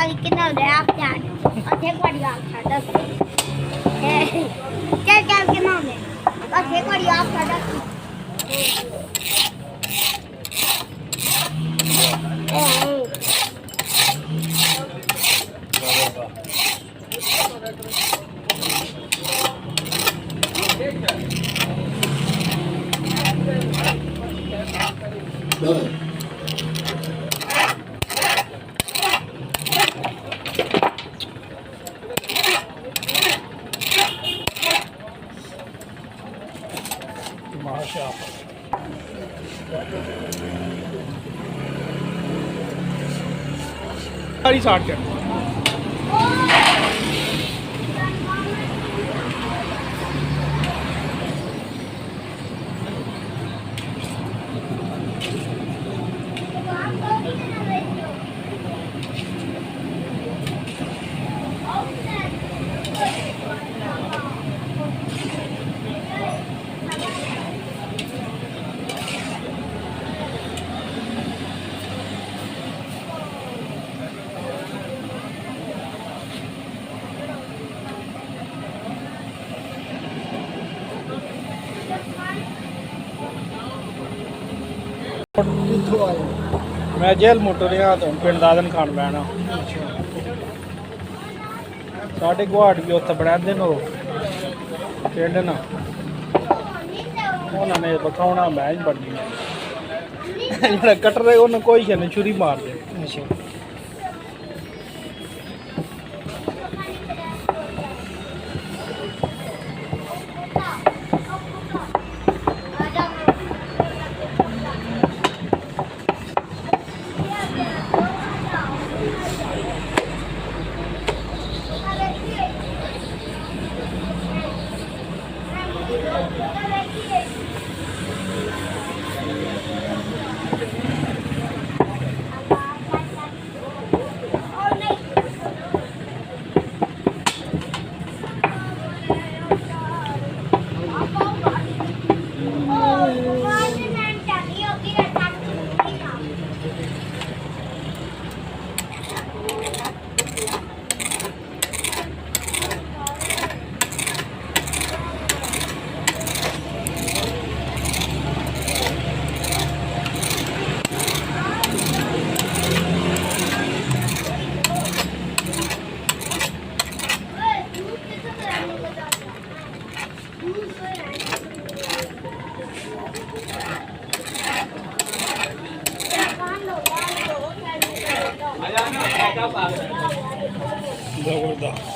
वाली कितना हो आप जान और थे पड़ी आप था 10 चल चल के नाम ले और थे पड़ी आप था 10 सारी साठ के मैं जेल मोटर तो पिंड दादन खान पैना साढ़े गुआड़ भी उत्थे बनाते न पिंड न उन्होंने बखाना मैच बननी जो कट रहे उन्हें कोई नहीं छुरी मार दे जबरदस्त